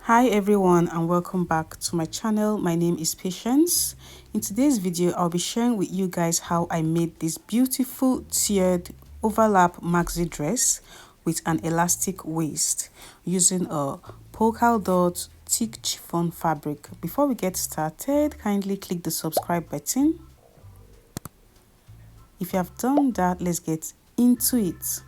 Hi everyone and welcome back to my channel. My name is Patience. In today's video I'll be sharing with you guys how I made this beautiful tiered overlap maxi dress with an elastic waist using a polka dot thick chiffon fabric. Before we get started, kindly click the subscribe button. If you have done that, let's get into it.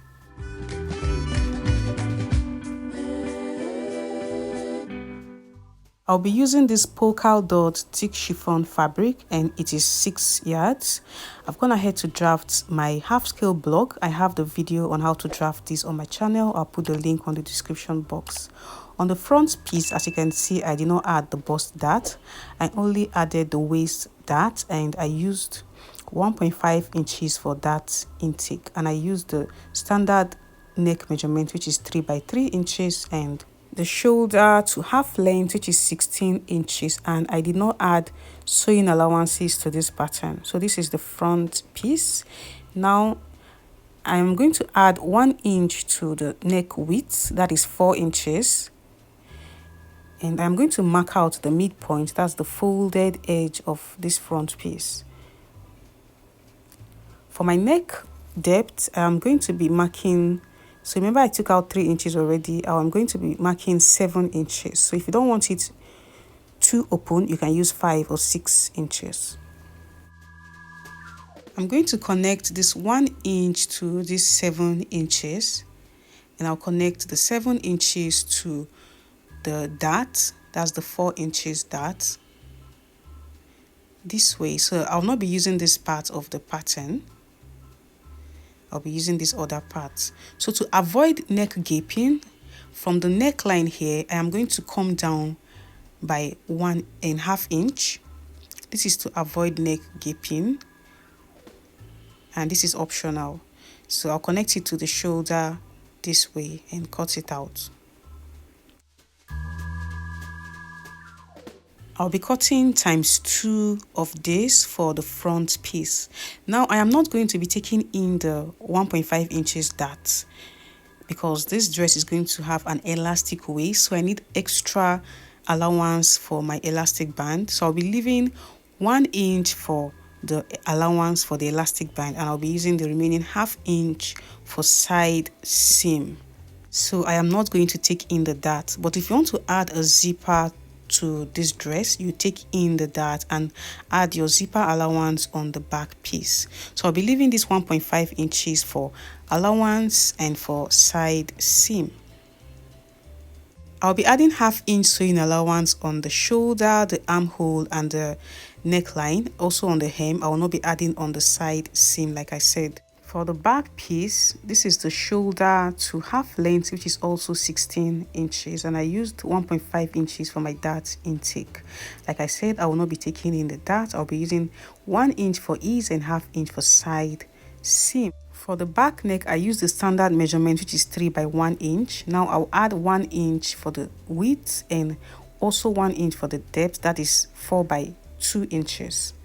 I'll be using this polka dot thick chiffon fabric and it is 6 yards. I've gone ahead to draft my half scale block. I have the video on how to draft this on my channel. I'll put the link on the description box. On the front piece, as you can see, I did not add the bust dart. I only added the waist dart and I used 1.5 inches for that intake, and I used the standard neck measurement, which is 3 by 3 inches, and the shoulder to half length, which is 16 inches, and I did not add sewing allowances to this pattern. So this is the front piece. Now I'm going to add 1 inch to the neck width, that is 4 inches, and I'm going to mark out the midpoint, that's the folded edge of this front piece. For my neck depth, I'm going to be marking, so remember I took out 3 inches already. I'm going to be marking 7 inches. So if you don't want it too open, you can use 5 or 6 inches. I'm going to connect this 1 inch to this 7 inches, and I'll connect the 7 inches to the dart, that's the 4 inches dart, this way. So I'll not be using this part of the pattern. I'll be using this other part. So to avoid neck gaping, from the neckline here, I am going to come down by 1.5 inch. This is to avoid neck gaping, and this is optional. So I'll connect it to the shoulder this way and cut it out. I'll be cutting ×2 of this for the front piece. Now I am not going to be taking in the 1.5 inches dart because this dress is going to have an elastic waist, so I need extra allowance for my elastic band. So I'll be leaving 1 inch for the allowance for the elastic band, and I'll be using the remaining ½ inch for side seam. So I am not going to take in the dart, but if you want to add a zipper to this dress, you take in the dart and add your zipper allowance on the back piece. So I'll be leaving this 1.5 inches for allowance and for side seam. I'll be adding ½ inch sewing allowance on the shoulder, the armhole, and the neckline. Also on the hem, I will not be adding on the side seam like I said. For the back piece, this is the shoulder to half length, which is also 16 inches, and I used 1.5 inches for my dart intake. Like I said, I will not be taking in the dart. I'll be using 1 inch for ease and ½ inch for side seam. For the back neck, I used the standard measurement, which is 3 by 1 inch. Now I'll add 1 inch for the width and also 1 inch for the depth, that is 4 by 2 inches.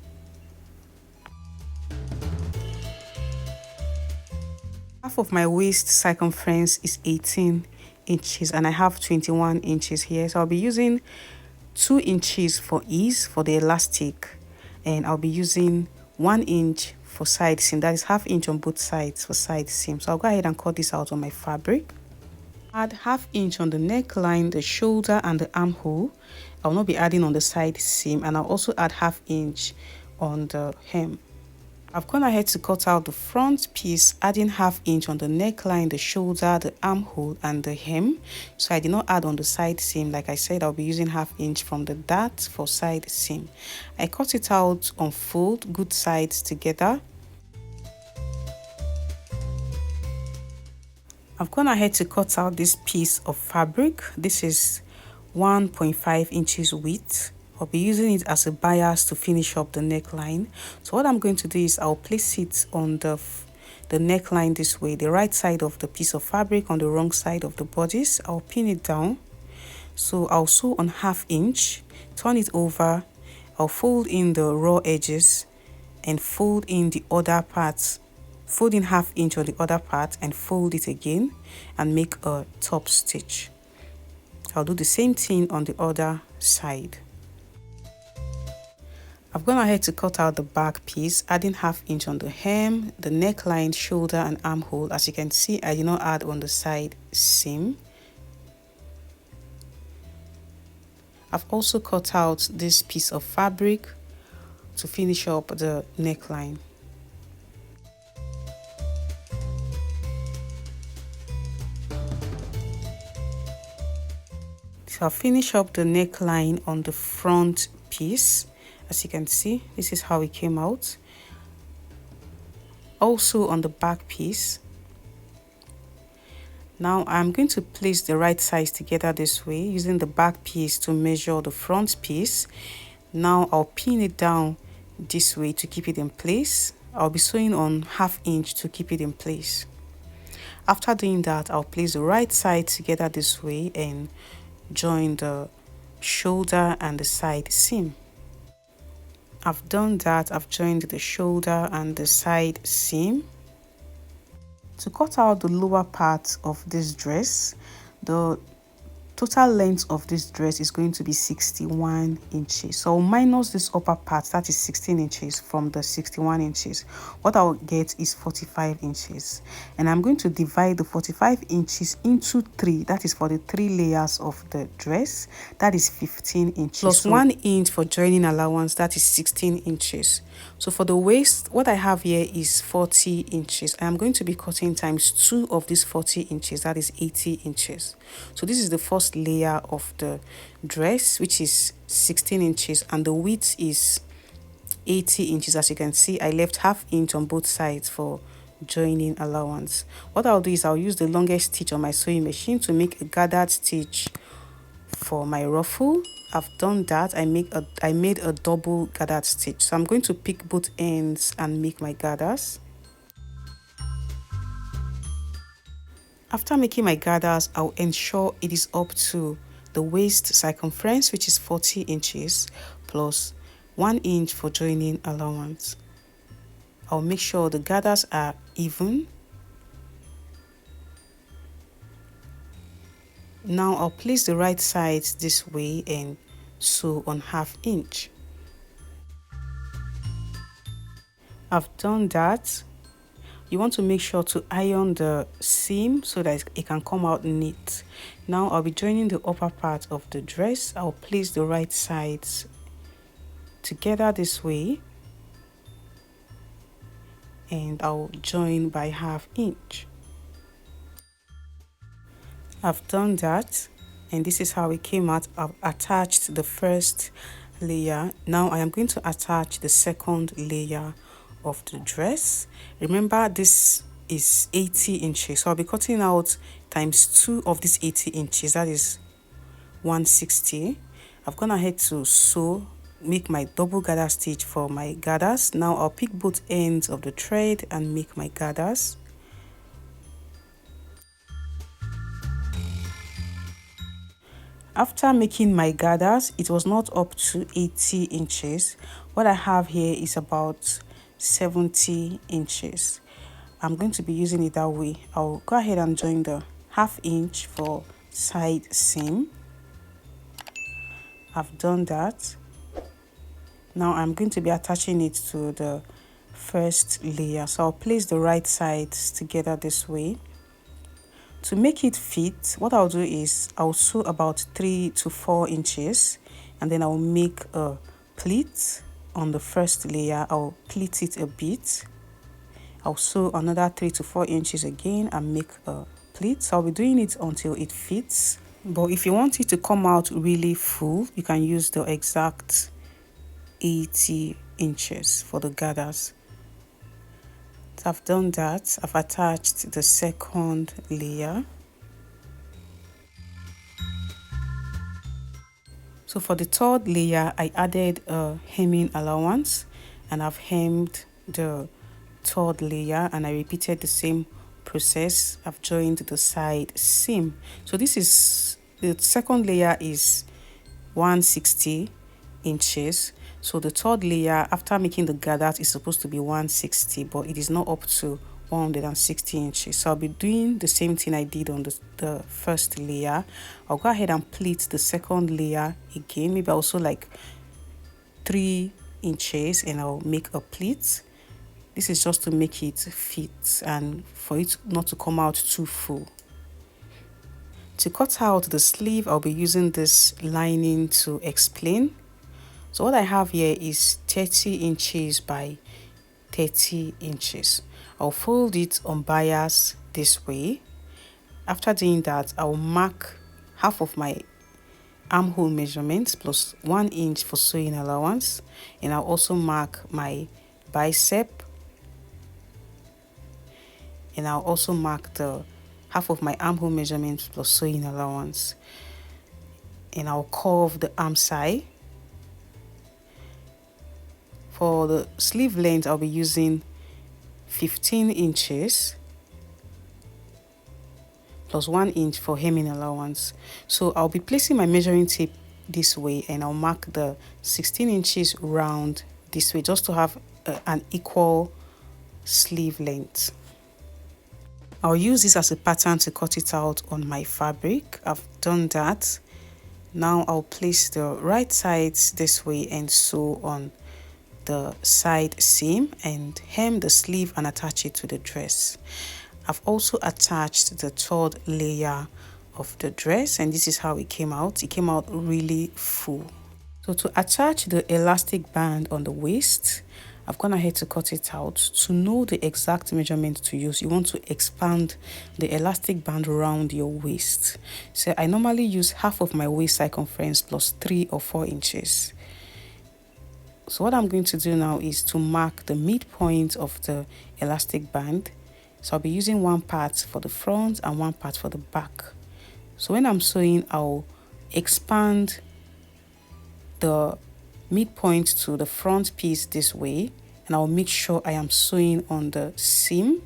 Half of my waist circumference is 18 inches and I have 21 inches here. So I'll be using 2 inches for ease for the elastic, and I'll be using 1 inch for side seam, that is ½ inch on both sides for side seam. So I'll go ahead and cut this out on my fabric. Add ½ inch on the neckline, the shoulder, and the armhole. I'll not be adding on the side seam, and I'll also add ½ inch on the hem. I've gone ahead to cut out the front piece, adding ½ inch on the neckline, the shoulder, the armhole, and the hem. So I did not add on the side seam. Like I said, I'll be using ½ inch from the dart for side seam. I cut it out on fold, good sides together. I've gone ahead to cut out this piece of fabric. This is 1.5 inches width. I'll be using it as a bias to finish up the neckline. So what I'm going to do is I'll place it on the neckline this way, the right side of the piece of fabric on the wrong side of the bodice. I'll pin it down. So I'll sew on ½ inch, turn it over, I'll fold in the raw edges and fold in the other parts, fold in ½ inch on the other part and fold it again and make a top stitch. I'll do the same thing on the other side. I've gone ahead to cut out the back piece, adding 1/2 inch on the hem, the neckline, shoulder and armhole. As you can see, I did not add on the side seam. I've also cut out this piece of fabric to finish up the neckline. So I'll finish up the neckline on the front piece. As you can see, this is how it came out. Also on the back piece. Now I'm going to place the right sides together this way, using the back piece to measure the front piece. Now I'll pin it down this way to keep it in place. I'll be sewing on 1/2 inch to keep it in place. After doing that, I'll place the right side together this way and join the shoulder and the side seam. I've done that. I've joined the shoulder and the side seam. To cut out the lower part of this dress, the total length of this dress is going to be 61 inches. So I'll minus this upper part, that is 16 inches from the 61 inches. What I'll get is 45 inches. And I'm going to divide the 45 inches into 3. That is for the 3 layers of the dress. That is 15 inches. Plus 1 inch for joining allowance, that is 16 inches. So for the waist, what I have here is 40 inches. I am going to be cutting times 2 of these 40 inches, that is 80 inches. So this is the first layer of the dress, which is 16 inches, and the width is 80 inches. As you can see, I left 1/2 inch on both sides for joining allowance. What I'll do is I'll use the longest stitch on my sewing machine to make a gathered stitch for my ruffle. I've done that. I made a double gathered stitch. So I'm going to pick both ends and make my gathers. After making my gathers, I'll ensure it is up to the waist circumference, which is 40 inches, plus 1 inch for joining allowance. I'll make sure the gathers are even. Now I'll place the right sides this way and sew on 1/2 inch. I've done that. You want to make sure to iron the seam so that it can come out neat. Now I'll be joining the upper part of the dress. I'll place the right sides together this way and I'll join by 1/2 inch. I've done that and this is how it came out. I've attached the first layer. Now I am going to attach the second layer of the dress. Remember, this is 80 inches, so I'll be cutting out times 2 of this 80 inches, that is 160. I've gone ahead to sew, make my double gather stitch for my gathers. Now I'll pick both ends of the thread and make my gathers. After making my gathers, it was not up to 80 inches. What I have here is about 70 inches. I'm going to be using it that way. I'll go ahead and join the 1/2 inch for side seam. I've done that. Now I'm going to be attaching it to the first layer. So I'll place the right sides together this way. To make it fit, what I'll do is I'll sew about 3 to 4 inches and then I'll make a pleat on the first layer. I'll pleat it a bit. I'll sew another 3 to 4 inches again and make a pleat. So I'll be doing it until it fits. But if you want it to come out really full, you can use the exact 80 inches for the gathers. So I've done that. I've attached the second layer. So for the third layer, I added a hemming allowance and I've hemmed the third layer and I repeated the same process. I've joined the side seam. So this is, the second layer is 160 inches. So the third layer, after making the gathers, is supposed to be 160, but it is not up to 160 inches. So I'll be doing the same thing I did on the first layer. I'll go ahead and pleat the second layer again, maybe also like 3 inches, and I'll make a pleat. This is just to make it fit and for it not to come out too full. To cut out the sleeve, I'll be using this lining to explain. So what I have here is 30 inches by 30 inches. I'll fold it on bias this way. After doing that, I'll mark half of my armhole measurement plus 1 inch for sewing allowance, and I'll also mark my bicep, and I'll also mark the half of my armhole measurement plus sewing allowance, and I'll curve the arm side. For the sleeve length, I'll be using 15 inches plus 1 inch for hemming allowance. So I'll be placing my measuring tape this way, and I'll mark the 16 inches round this way just to have an equal sleeve length. I'll use this as a pattern to cut it out on my fabric. I've done that. Now I'll place the right sides this way and sew on the side seam and hem the sleeve and attach it to the dress. I've also attached the third layer of the dress, and this is how it came out. It came out really full. So to attach the elastic band on the waist, I've gone ahead to cut it out. To know the exact measurement to use, you want to expand the elastic band around your waist. So I normally use half of my waist circumference plus 3 or 4 inches. So what I'm going to do now is to mark the midpoint of the elastic band. So I'll be using one part for the front and one part for the back. So when I'm sewing, I'll expand the midpoint to the front piece this way, and I'll make sure I am sewing on the seam,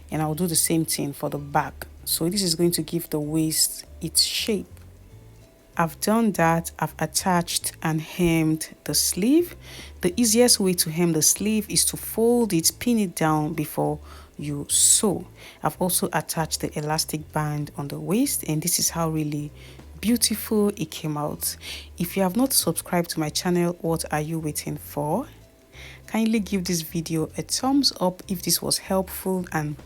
and I'll do the same thing for the back. So this is going to give the waist its shape. I've done that. I've attached and hemmed the sleeve. The easiest way to hem the sleeve is to fold it, pin it down before you sew. I've also attached the elastic band on the waist, and this is how really beautiful it came out. If you have not subscribed to my channel, what are you waiting for? Kindly give this video a thumbs up if this was helpful, and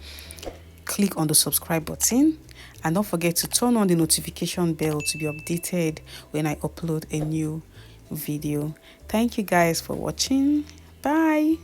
click on the subscribe button, and don't forget to turn on the notification bell to be updated when I upload a new video. Thank you guys for watching. Bye.